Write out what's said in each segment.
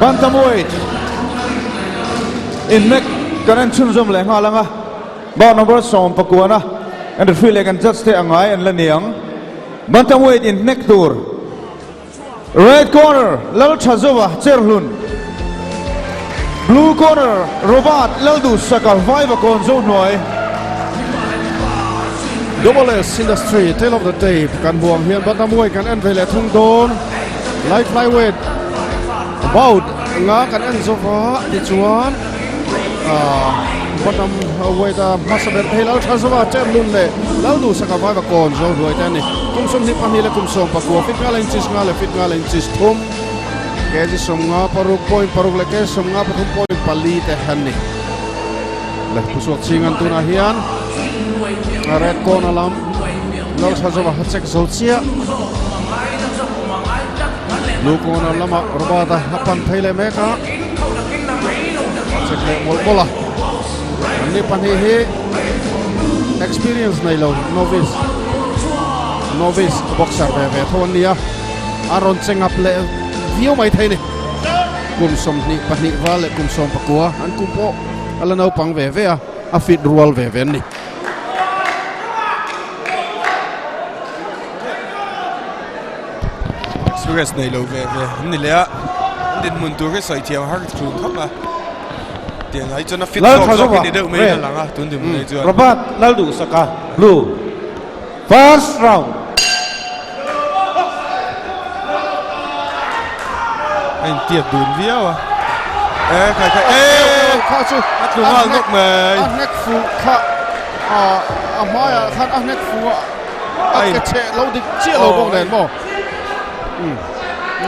Bantamweight in neck kanan chun zom le nga langa ba number som pakuana and feel like and just stay angai and laniang bantamweight in neck tour red corner Lal Chazova Cherlun blue corner Robat Laldu Saka Vaiva Konzo Noi Double S Industry tail of the tape kan buang hian bantamweight kan en vele thung don light flyweight about nga kan en sofa ti chuan bottom weight masaber helal Chazova Cherlun le Laldu Saka Vaiva Konzo Noi tani kumsom ni pamile kumsom pakua fit ngala inches ngala fit ngala inches thum keji somnga paruk le ke somnga pathum point pali te hanni le pusuak singan tuna hian red corner lam Lal Chazova hatsek zolchia blue corner lama Robata hapan thaile meka check le molbola ni pani he experience nei lo novice boxer ve thon nia aron chengap le view mai thaini kumsom ni pani wale kumsom pakua an kumpo alanau pang ve a fit rual ve ni experience nei lo ve ni le a din mun tu ke sai thiam har chu thama tiang ai chona fit zo ni de me langa tun dim nei chu Robat Laldu Saka blue first round anh tiệp đùn viêu à khai kha chu đúng rồi ngốc mày nek fu kha maya khan nek fu ai ke che lo dik chia lo bong len mo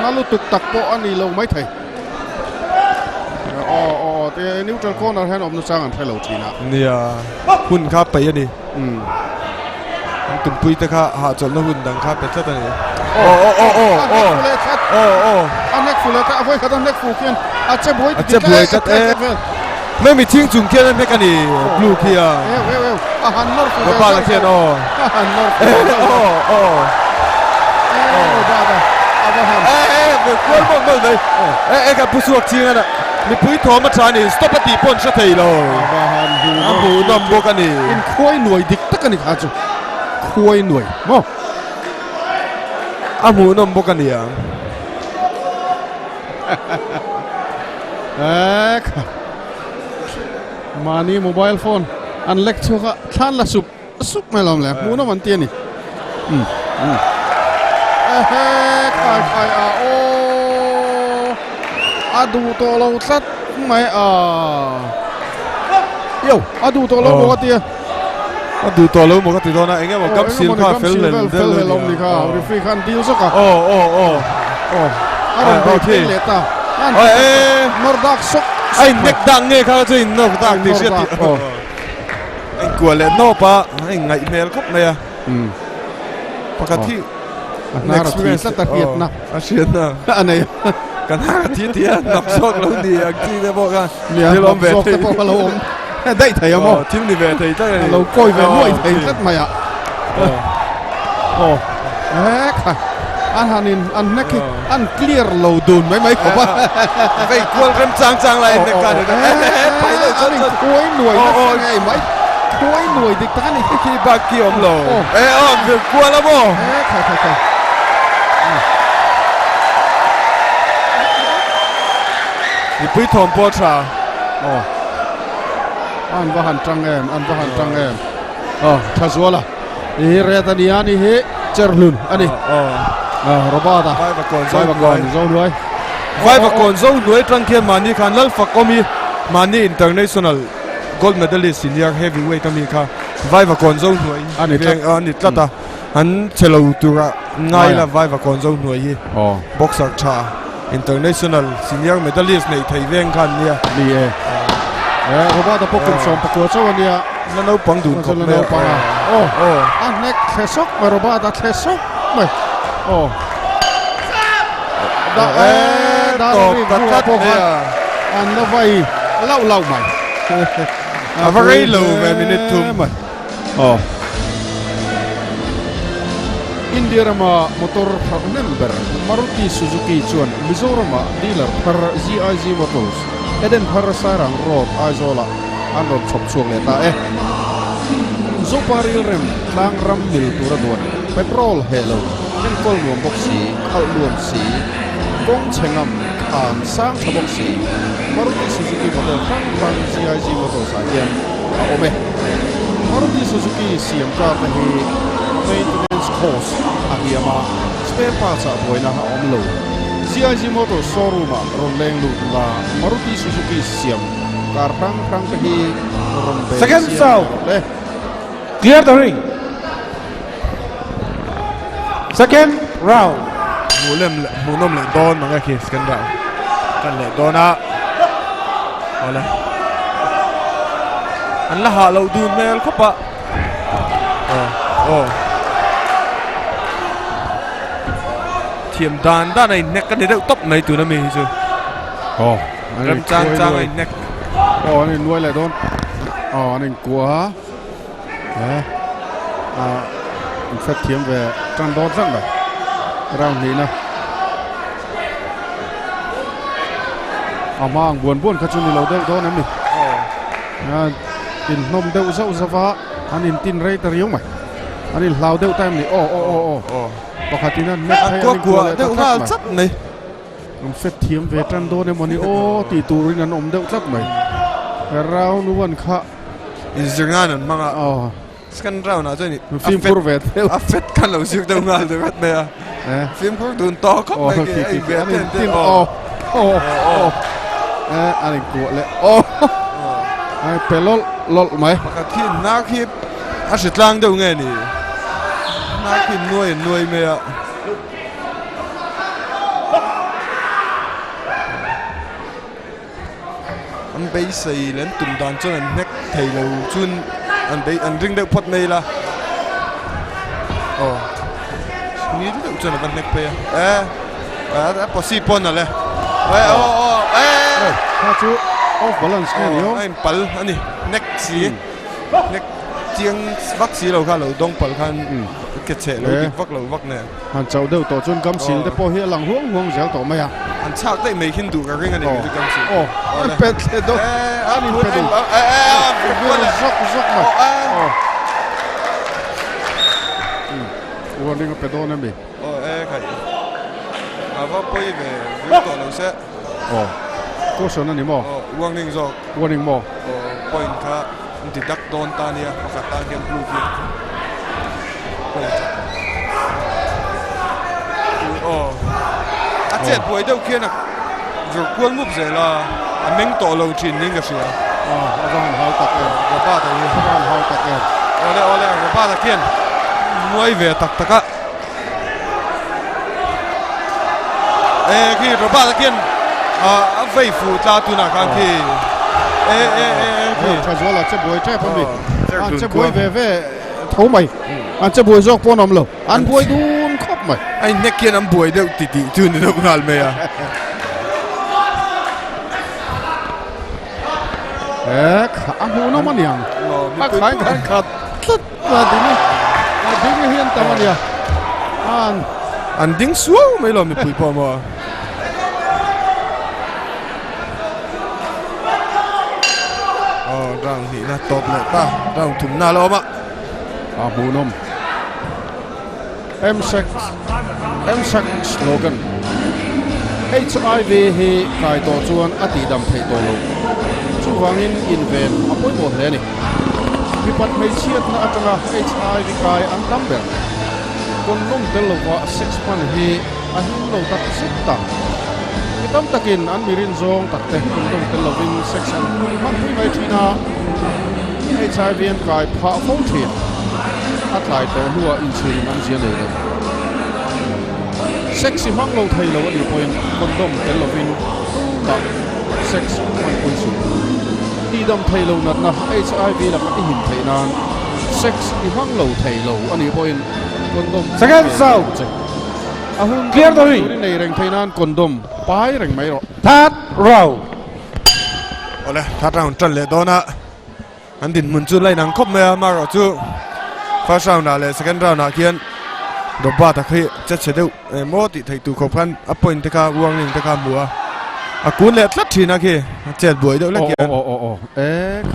ngalu tuk tak po ani lo mai thai te neutral corner hand of no chang an thai lo thina nia hun kha pe ani tum pui ta kha ha chol no hun dang kha pe ta ni nek fu le ta voi kha nek fu kian che boi kaไม่มีทิ้งจุงเคียนไม่กันนี่บลูเคียหันนอร์ฟู บ้าละเคียนหันนอร์ฟูบ้าละเกวนบ้างเลยกับผู้สวกทิ้งน่ะมีผู้ทอมาชานี่สต็อปตีปนชะเทยเลยหูนำบกันนี่อินคุยหน่วยดิกตะกันนี่ค่ะจูคุยหน่วยมั้งหูนำบกันนี่มานี่โมบายโฟนอันเล็กชัวร์ท่านละสุบไม่ลงแล้วมูน้ำมันเตี้ยนี่โอ้อาดูตัวเราสัดไม่เยวอาดูตัวเราปกติดูตัวเราปกติตอนนั้นเองว่ากับซิลค่าเฟลเลนเดลลมนี่ค่ะรีฟรีคันดีลสักอ่ะโอเคเลต้านอร์ดักซกไอ้เน็กดังเงี้ยเขาจะอินนอกดังที่เสียทีไอ้กลัวเลยนอกปะไอ้ไงเมลครับเนี่ยปกติน่ารักที่สุดแต่เพียรนะอาเชียนนะอันไหนกันน่ารักที่นับโชคเราดีอย่างที่ได้บอกกันเนี่ยนับโชคแต่พอเราได้ไทยอ่ะมั้งทีมนี่เวทีได้เราก้อยไปด้วยไทยสักไหมอ่ะค่ะอันฮันินอันนักอันเคลียร์เราดูนไหมผมว่าไปกวนกันจางๆอะไรในการไปเลยอันนี้คุยหน่วยไงไหมคุยหน่วยดิท่านนี่ที่บากิอมโลเกือบกวนแล้วบ่ค่ะนี่ปุ้ยทอมโปชาอันว่าหันจังเอ็มชาซัวล่ะนี่เรตานีอันนี้เฮเจอร์ลุนอันนี้โรบาต้าไฟบักก่อนโซ่ด้วยไฟบักก่อนโซ่ด้วยตั้งเขียนมานี่คันลัลฟักก็มีมานี่ international gold medalist senior heavyweight ตั้งนี้ค่ะไฟบักก่อนโซ่ด้วยอันนี้ตัดตาหันเชลล์ตัวง่ายละไฟบักก่อนโซ่ด้วยฮีบ็อกเซอร์ชา international senior medalist ในไทยเวียงคันเนี่ยนี่โรบาต้าพวกคุณส่งประกวดโซ่เนี่ยแล้วเราปังดูคนเราปังอันนี้เคสกมาโรบาต้าเคสกไม่ตบตัดเนี่ยอันนั้นไว้เล่าใหม่very low minute ทุ่ม India rama motor number Maruti Suzuki chuan Mizoram dealer par GIG Motors Eden par sarang road Aizola anrod chop chuang le ta Zoparil rem tlang ram mil tura duan petrol hello ken kol nuam boxi khal nuam si kong chengam khan sang thabok si Maruti Suzuki motor tlang GIG Motors hian ome Maruti Suzuki siam car ta hi maintenance cost ahiyama spare parts boina ha omlo GIG Motors showroom ron leng lu la Maruti Suzuki siam car tang ta hi ron be Second foul. le Clear the ring. Second round. Munom le don mga kis kan daw. Kan le dona. Wala. An laha lo dun mel ko pa. Thiam dan da này nek kan de top này tu na mi chu. Ram chang ai nek. anh nuôi lại đón anh quá phát thiếm về trang đón rất là rau ní nè mang buồn các chú đi lâu đâu đó nè mình tin nôm đâu dâu ra vá anh tin rây tờ riêu mày anh lao đâu tay mình bọc hạt tin anh An của de nga chat này. phát thiếm về trang đón em mình tỷ tù rồi anh ôm đâu rất mày rau nuông khá Izangan mga skan raw na to ni phim purvet affet kan lo sik daw nga de rat me film pur dun to ko mai ke ai be ten anh của lệ ai pelol lol mai ka thin na khi a sit lang daw nge ni na khi nuôi me a an bay sei len tum dan chon an nek thei lo chun an bay an ring deuh phot nei la ni deuh chon an nek pe a posi pon na le ha chú off balance cái này ai pal ani nek si nek chiang vak si lo kha lo dong pal khan ke che lo dik vak ne han chau đâu tổ chun cam sil te po hi lang huang zel to mày à an chak dai mai hin du ka ring ani du kam si pet le do ani pet do zok mày uan ding pet do na mi khai ava poi ve vu to lo se ko son ani mo uang ning zo uan ding mo point kha ti dak don ta nia ka ta game blue ki a chet boi deuh khian a zur kual mup ze la a meng to lo chin ning ka sia van hau tak ga ba ta ni van hau tak ole ga ba ta khian nuai ve tak taka khi ro ba ta khian a vei fu ta tu na kan khi cha zo la che boi che pa mi an che boi ve thấu mày an che boi jok pon om lo an boi dun khop mày ai nek khian am boi deuh ti tu ni deuh ngal me a khá hu nó mà niang bác khai khát tất và đi hiên tâm anh à an ding suau mai lo mi pui pa mo rang hi na top le ta rang thum na lo ma bu nom em sắc slogan HIV hi kai to chuan ati dam thei to lo chu wangin inven apoi mo hle ni mi pat mai chiat na atanga HIV kai an dam ber kon nom tel lo wa 6 pan hi a hin lo tak sitta kitam takin an mirin zong takte kon nom tel lo win section man hui mai thina HIV an kai pha fo thia atlai to huwa in chin an zia nei lo sexy mang lo thei lo ani point kon nom tel lo win ta sex man point su ti dam thei lo nat na HIV la ka hin thei nan sex i mang lo thei lo ani point condom Second foul. Clear the ring. Nei reng thei nan condom pai reng mai ro Third round. ole ta round tran le dona an din mun chu lai nang khop me ma ro chu first round na le second round na khian đồ ba ta khi chất chế đâu mốt thì thấy tụ khẩu phân áp point thế cả uang linh thế cả mùa cuốn lẹt lắt thì na khi chết buổi đâu lắc kia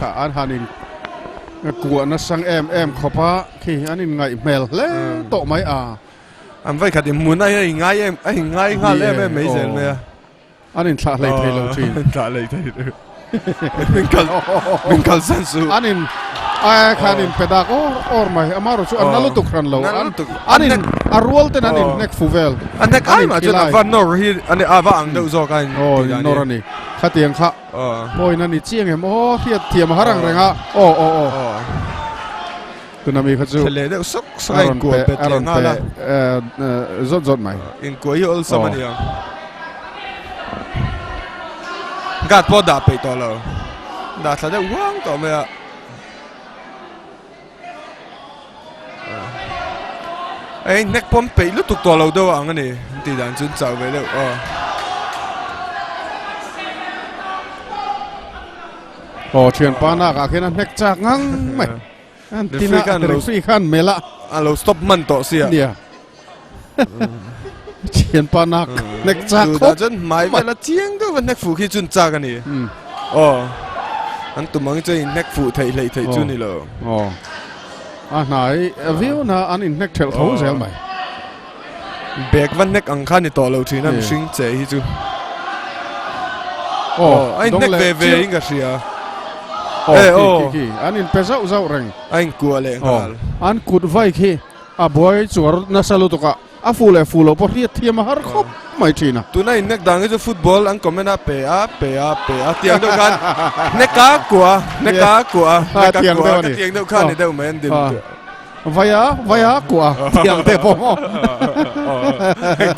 khả an hanin của nó sang em khó pa khi anin ngày mèl lẽ tổ máy anh vậy khát muốn ai ngay em em mấy giờ mày anin thả lấy thấy lâu chuyện thả lấy thấy mình cần sản xuất anin khanin pedak or mai amaro chu an nalutuk ran lo anin arwal ten anin nek fuvel anh nek ai mà cho nó van nor hi anh ava ang đâu zo cái norani khatiang kha boy nani chiang em hiat thiam harang renga tunami khachu le deu sok sai ko pe ngala zot mai in ko hi ol samani gat po da pe to lo da sa deu wang to me ấy nét bóng bị lúc tục tòa lâu đâu anh này thì đàn chuẩn chào về đâu chuyện pa na cả cái nét chắc ngang mày anh tin là free khan mẹ lạ alo stop man to xia chuyện pa na nét chắc không chân máy vậy là chiang đâu vẫn nét phụ khi chuẩn chắc anh này anh tụi mình chơi nét phụ thầy lấy thầy chuẩn này rồi này view na anh in neck thel thấu zel mày back van neck ang khan ni to lo thina mi sing che hi chu anh neck về inga sia anh in pesa uzau reng anh cua le ngal anh cút vai khi boy chuar na salu to ka fulo por hiat thiam har khop mai thina tu na in neck dang is football ang comment pe a tiang đâu khan neck cá cua tiang đâu khan ni đâu men dim vaya của tiang te po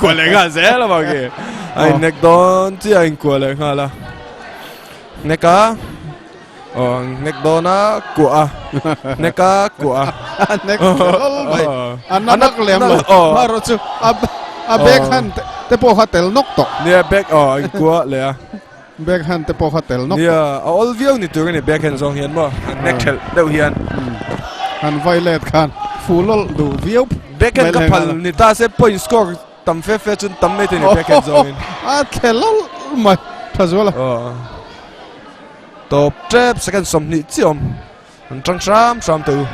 cua le nga dễ là bao kì anh neck don chứ anh cua le nga là neck cá neck don á cua neck cá cua neck mày anak lem lo maro chu backhand te po hotel nok to nia back anh cua le backhand te po hotel nok nia all view ni tu ni backhand zong hian mo neck thel đâu hian han violet khan full du view backhand kapal ni ta se point score tam fe chun tam me te ni backhand zong khelol mai thazwala top trap second som ni chiom trăng sam tu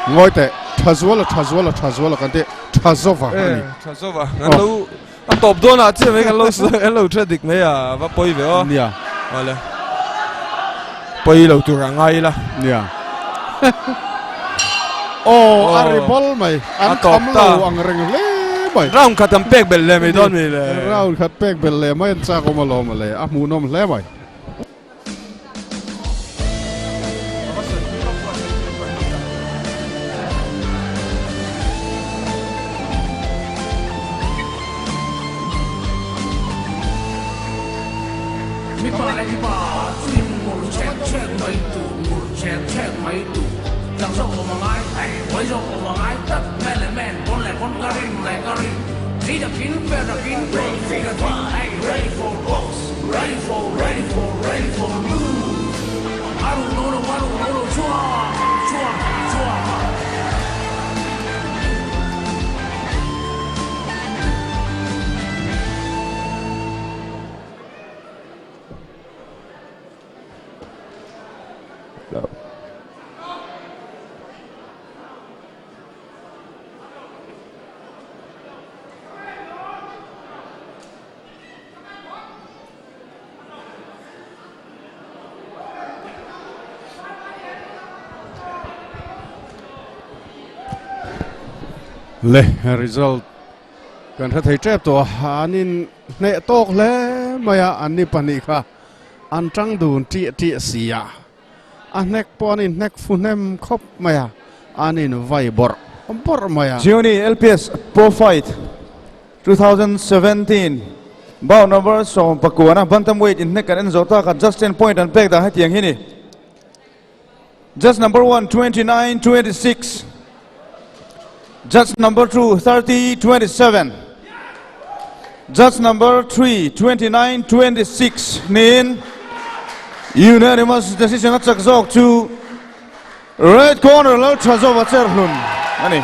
ngoi te thazwala kan te thazova ngalo anh top don à chứ mấy cái lâu chơi địch mấy và bơi về ó rồi bơi lâu tu ra ngay là aribol mày anh thấm lâu ang reng le mày round khát tầm pek bel le mày don mày le round khát pek bel le mày sa ko malo mà le mu nom le mày le result kan tha thei trap to anin ne tok le maya ani pani kha an tang dun ti sia anek ponin nek funem khop maya anin vai bor maya Gioni LPS Pro Fight 2017 bout number som pakuana bantamweight in neck and zota ka just 10 point and peg da hatiang hini just number 1 29-26 Judge number 2, 30-27. Judge number 3, 29-26. Nin unanimous decision at Sakzok to red corner. Lo Chazova Cherhlun. Ani.